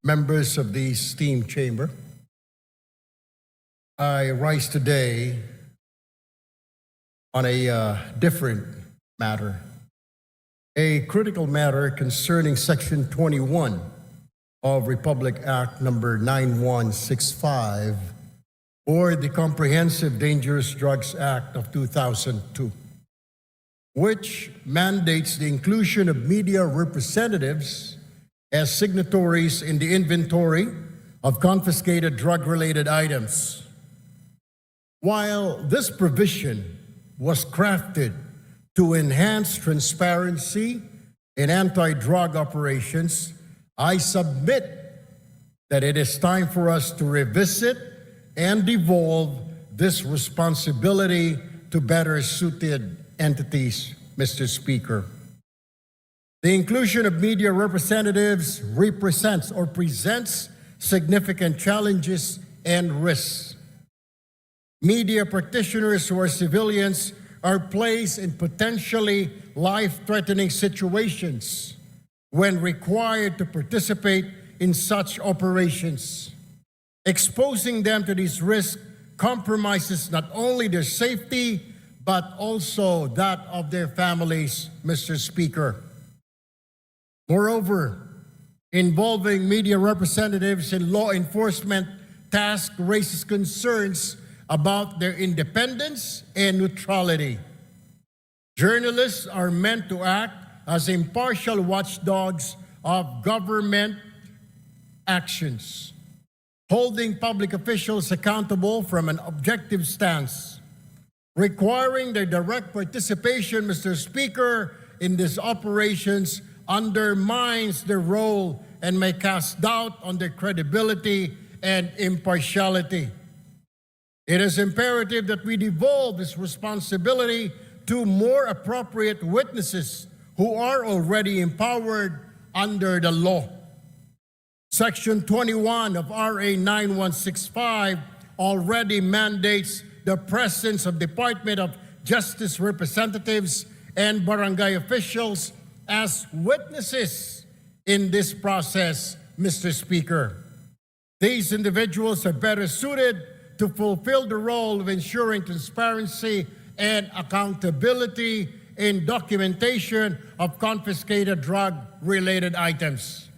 members of the esteemed chamber, I rise today on a different matter, a critical matter concerning Section 21 of Republic Act number 9165, or the Comprehensive Dangerous Drugs Act of 2002, which mandates the inclusion of media representatives as signatories in the inventory of confiscated drug-related items. While this provision was crafted to enhance transparency in anti-drug operations, I submit that it is time for us to revisit and devolve this responsibility to better suited entities, Mr. Speaker. The inclusion of media representatives represents or presents significant challenges and risks. Media practitioners who are civilians are placed in potentially life-threatening situations when required to participate in such operations. Exposing them to these risks compromises not only their safety, but also that of their families, Mr. Speaker. Moreover, involving media representatives in law enforcement tasks raises concerns about their independence and neutrality. Journalists are meant to act as impartial watchdogs of government actions, holding public officials accountable from an objective stance. Requiring their direct participation, Mr. Speaker, in these operations undermines their role and may cast doubt on their credibility and impartiality. It is imperative that we devolve this responsibility to more appropriate witnesses who are already empowered under the law. Section 21 of RA 9165 already mandates the presence of Department of Justice representatives and barangay officials as witnesses in this process, Mr. Speaker. These individuals are better suited to fulfill the role of ensuring transparency and accountability in documentation of confiscated drug-related items.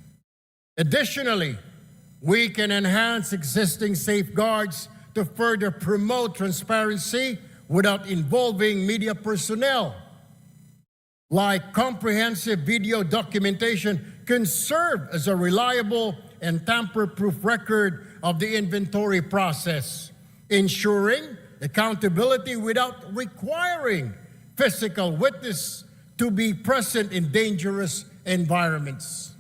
Additionally, we can enhance existing safeguards to further promote transparency without involving media personnel. Like comprehensive video documentation can serve as a reliable and tamper-proof record of the inventory process, ensuring accountability without requiring physical witness to be present in dangerous environments.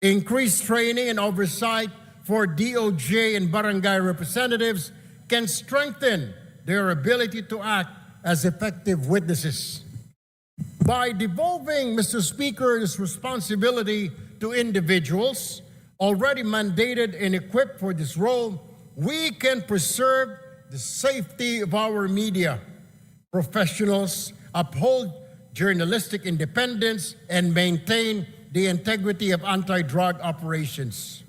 Increased training and oversight for DOJ and barangay representatives can strengthen their ability to act as effective witnesses. By devolving, Mr. Speaker, this responsibility to individuals already mandated and equipped for this role, we can preserve the safety of our media professionals, uphold journalistic independence, and maintain the integrity of anti-drug operations.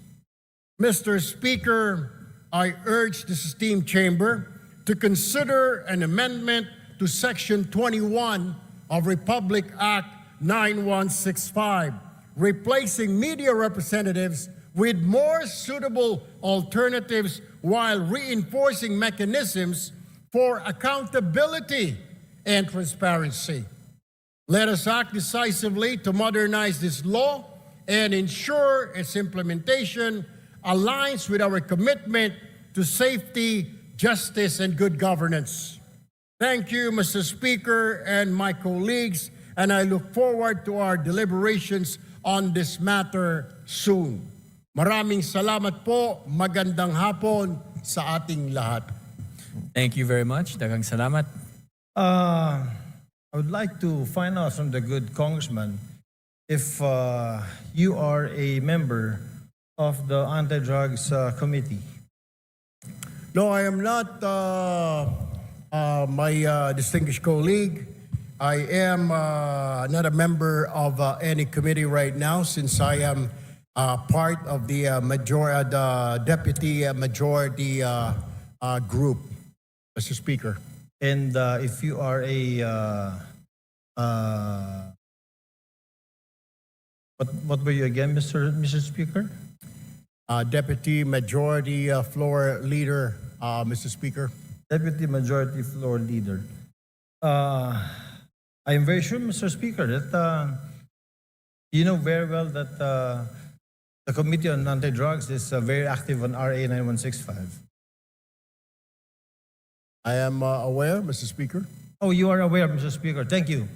Mr. Speaker, I urge this esteemed chamber to consider an amendment to Section 21 of Republic Act 9165, replacing media representatives with more suitable alternatives while reinforcing mechanisms for accountability and transparency. Let us act decisively to modernize this law and ensure its implementation aligns with our commitment to safety, justice, and good governance. Thank you, Mr. Speaker and my colleagues, and I look forward to our deliberations on this matter soon. Maraming salamat po, magandang hapon sa ating lahat. Thank you very much. Daghang salamat. I would like to find out from the good congressman if you are a member of the Anti-Drugs Committee. No, I am not, my distinguished colleague. I am not a member of any committee right now since I am part of the the deputy majority group, Mr. Speaker. And if you are what were you again, Mr. Speaker? Deputy Majority Floor Leader, Mr. Speaker. Deputy Majority Floor Leader. I am very sure, Mr. Speaker, that you know very well that the Committee on Anti-Drugs is very active on RA 9165. I am aware, Mr. Speaker. Oh, you are aware, Mr. Speaker. Thank you.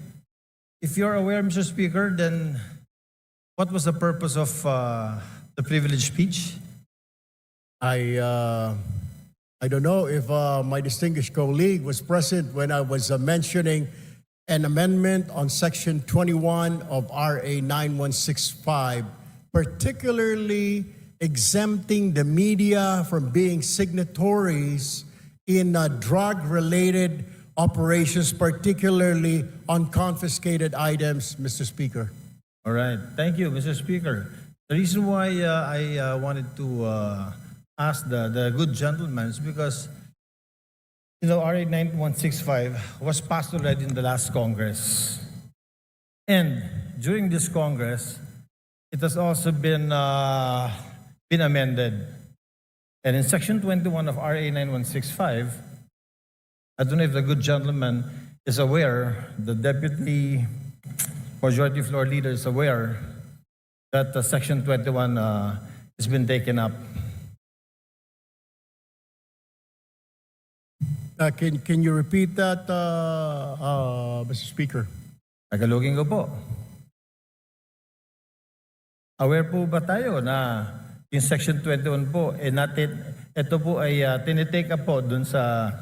If you are aware, Mr. Speaker, then what was the purpose of the privileged speech? I don't know if my distinguished colleague was present when I was mentioning an amendment on Section 21 of RA 9165, particularly exempting the media from being signatories in drug-related operations, particularly on confiscated items, Mr. Speaker. All right. Thank you, Mr. Speaker. The reason why I wanted to ask the good gentleman is because, you know, RA 9165 was passed already in the last Congress. And during this Congress, it has also been amended. And in Section 21 of RA 9165, I don't know if the good gentleman is aware, the Deputy Majority Floor Leader is aware that Section 21 has been taken up. Can you repeat that, Mr. Speaker? Tagalogin ko po. Aware po ba tayo na yung Section 21 po, ito po ay tinitake up po dun sa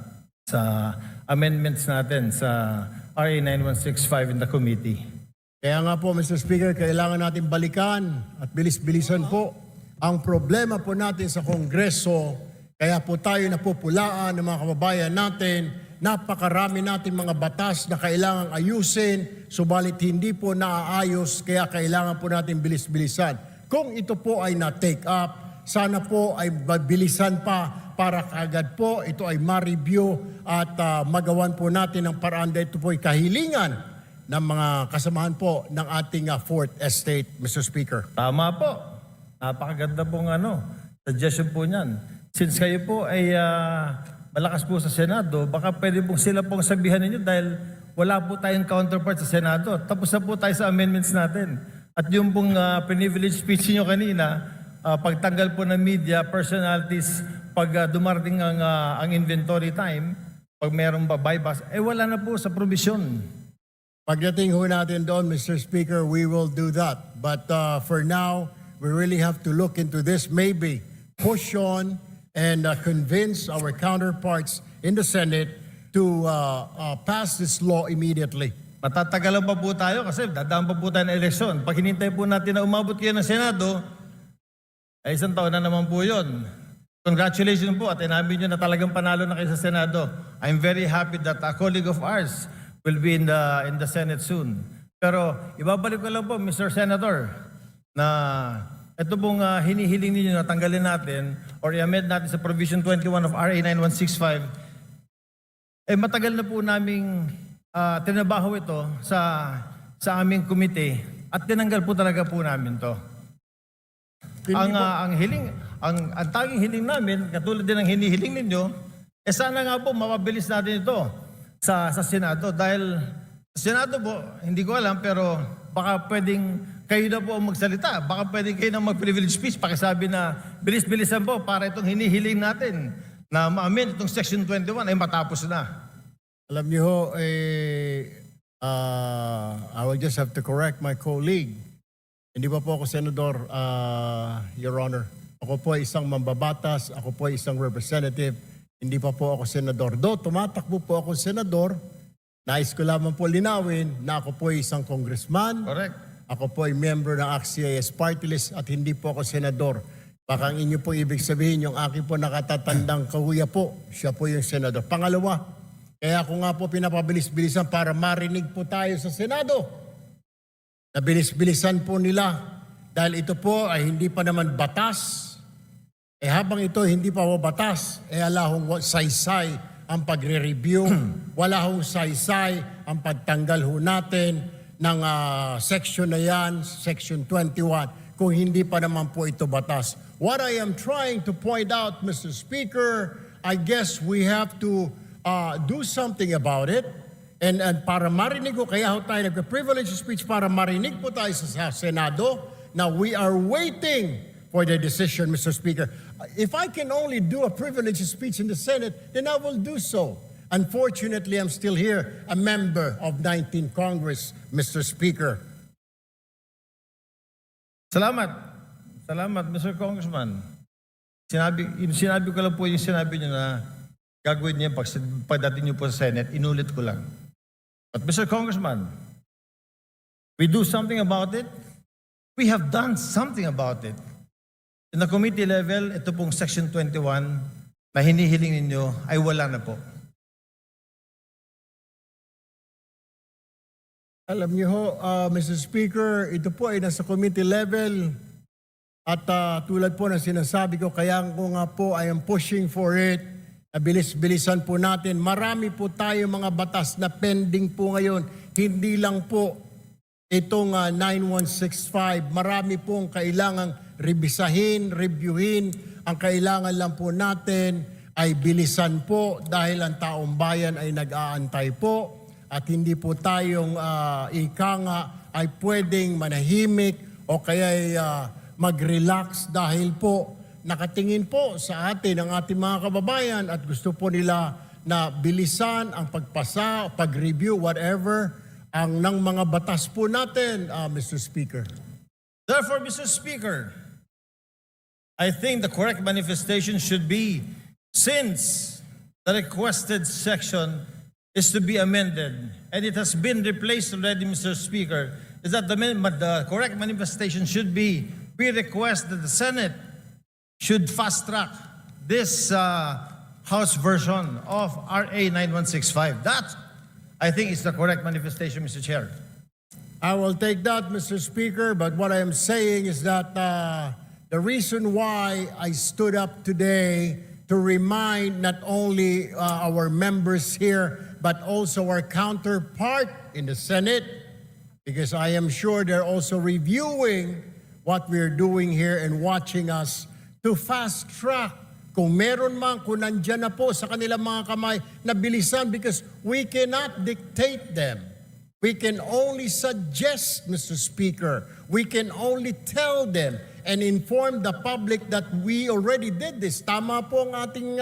amendments natin sa RA 9165 in the committee. Kaya nga po, Mr. Speaker, kailangan natin balikan at bilis-bilisan po ang problema po natin sa Kongreso. Kaya po tayo napupulaan ng mga kababayan natin. Napakarami natin mga batas na kailangang ayusin, subalit hindi po naaayos, kaya kailangan po natin bilis-bilisan. Kung ito po ay na-take up, sana po ay bilisan pa para kaagad po ito ay ma-review at magawan po natin ang paraan dahil ito po ay kahilingan ng mga kasamahan po ng ating Fourth Estate, Mr. Speaker. Tama po. Napakaganda pong suggestion po niyan. Since kayo po ay malakas po sa Senado, baka pwede pong sila pong sabihan ninyo dahil wala po tayong counterpart sa Senado. Tapos na po tayo sa amendments natin. At yung pong privilege speech niyo kanina, pagtanggal po ng media, personalities, pag dumarating ang inventory time, pag mayroong buybacks, wala na po sa provision. Pagdating ho natin doon, Mr. Speaker, we will do that. But for now, we really have to look into this, maybe push on and convince our counterparts in the Senate to pass this law immediately. Matatagalan pa po tayo kasi dadaan pa po tayo ng eleksyon. Pag hinintay po natin na umabot kayo ng Senado, ay isang taon na naman po yun. Congratulations po at inamin nyo na talagang panalo na kayo sa Senado. I'm very happy that a colleague of ours will be in the Senate soon. Pero ibabalik ko lang po, Mr. Senator, na ito pong hinihiling ninyo na tanggalin natin or i-amend natin sa Provision 21 of RA 9165, matagal na po naming tinabaho ito sa aming komite at tinanggal po talaga po namin to. Ang tanging hiling namin, katulad din ng hinihiling ninyo, sana nga po mapabilis natin ito sa Senado. Dahil sa Senado po, hindi ko alam, pero baka pwedeng kayo na po ang magsalita. Baka pwedeng kayo na mag-privilege speech. Pakisabi na bilis-bilisan po para itong hinihiling natin na ma-amend itong Section 21 ay matapos na. Alam niyo ho, I will just have to correct my colleague. Hindi pa po ako senador, Your Honor. Ako po ay isang mambabatas, ako po ay isang representative, hindi pa po ako senador. Do, tumatakbo po ako senador, nais ko lamang po linawin na ako po ay isang congressman. Correct. Ako po ay member ng ACT-CIS Party List at hindi po ako senador. Baka ang inyo po ibig sabihin, yung aking po nakatatandang kahuya po, siya po yung senador. Pangalawa, kaya ako nga po pinapabilis-bilisan para marinig po tayo sa Senado. Nabilis-bilisan po nila dahil ito po ay hindi pa naman batas. Habang ito hindi pa po batas, ala hong saysay ang pagre-review, wala hong saysay ang pagtanggal ho natin ng section na yan, section 21, kung hindi pa naman po ito batas. What I am trying to point out, Mr. Speaker, I guess we have to do something about it. And para marinig ko, kaya ho tayo nagka-privilege speech para marinig po tayo sa Senado. Now, we are waiting for the decision, Mr. Speaker. If I can only do a privilege speech in the Senate, then I will do so. Unfortunately, I'm still here, a member of 19th Congress, Mr. Speaker. Salamat. Salamat, Mr. Congressman. Sinabi ko lang po yung sinabi niyo na gagawin niya pagdating niyo po sa Senate, inulit ko lang. But Mr. Congressman, we do something about it. We have done something about it. In the committee level, ito pong Section 21 na hinihiling ninyo ay wala na po. Alam niyo ho, Mr. Speaker, ito po ay nasa committee level at tulad po ng sinasabi ko, kaya ko nga po I am pushing for it. Bilis-bilisan po natin. Marami po tayo mga batas na pending po ngayon. Hindi lang po itong 9165. Marami pong kailangang revisahin, reviewin. Ang kailangan lang po natin ay bilisan po dahil ang taong bayan ay nag-aantay po at hindi po tayong ika nga ay pwedeng manahimik o kaya mag-relax dahil po nakatingin po sa atin ang ating mga kababayan at gusto po nila na bilisan ang pagpasa, pag-review, whatever, ang ng mga batas po natin, Mr. Speaker. Therefore, Mr. Speaker, I think the correct manifestation should be, since the requested section is to be amended, and it has been replaced already, Mr. Speaker, is that the correct manifestation should be, we request that the Senate should fast-track this House version of RA 9165. That, I think, is the correct manifestation, Mr. Chair. I will take that, Mr. Speaker, but what I am saying is that the reason why I stood up today to remind not only our members here, but also our counterpart in the Senate, because I am sure they're also reviewing what we're doing here and watching us to fast-track. Kung meron man, kung nandyan na po sa kanilang mga kamay, na bilisan because we cannot dictate them. We can only suggest, Mr. Speaker. We can only tell them and inform the public that we already did this. Tama po ang ating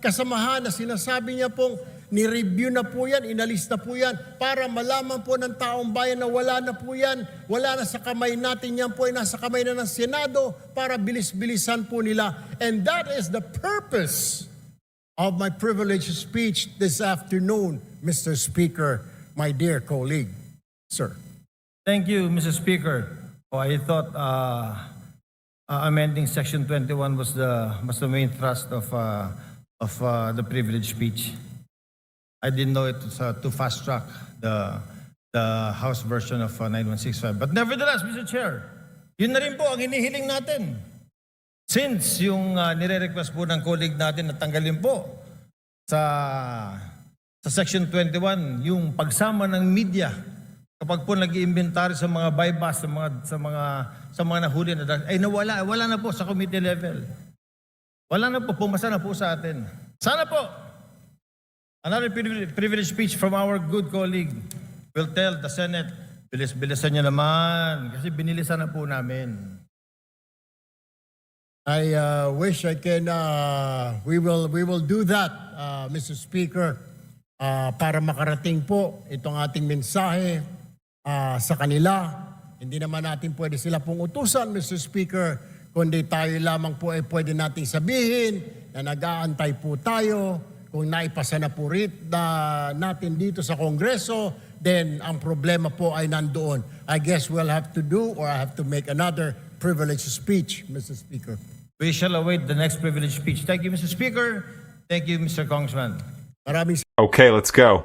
kasamahan na sinasabi niya pong ni-review na po yan, inalis na po yan, para malaman po ng taong bayan na wala na po yan, wala na sa kamay natin, yan po ay nasa kamay na ng Senado para bilis-bilisan po nila. And that is the purpose of my privileged speech this afternoon, Mr. Speaker, my dear colleague. Sir. Thank you, Mr. Speaker. Oh, I thought amending Section 21 was the main thrust of the privilege speech. I didn't know it was to fast track the House version of 9165. But nevertheless, Mr. Chair, yun na rin po ang hinihiling natin. Since yung nire-request po ng colleague natin na tanggalin po sa Section 21, yung pagsama ng media kapag po nag-iimbentary sa mga bypass, sa mga nahuli na ay wala na po sa committee level. Wala na po, pumasa na po sa atin. Sana po, another privilege speech from our good colleague will tell the Senate, bilis-bilisan niyo naman kasi binilisan na po namin. I wish I can, we will do that, Mr. Speaker, para makarating po itong ating mensahe sa kanila. Hindi naman natin pwede sila pong utusan, Mr. Speaker, kundi tayo lamang po ay pwede nating sabihin na nag-aantay po tayo. Kung naipasa na po natin dito sa Kongreso, then ang problema po ay nandoon. I guess we'll have to do or I have to make another privilege speech, Mr. Speaker. We shall await the next privilege speech. Thank you, Mr. Speaker. Thank you, Mr. Congressman. Maraming Okay, let's go.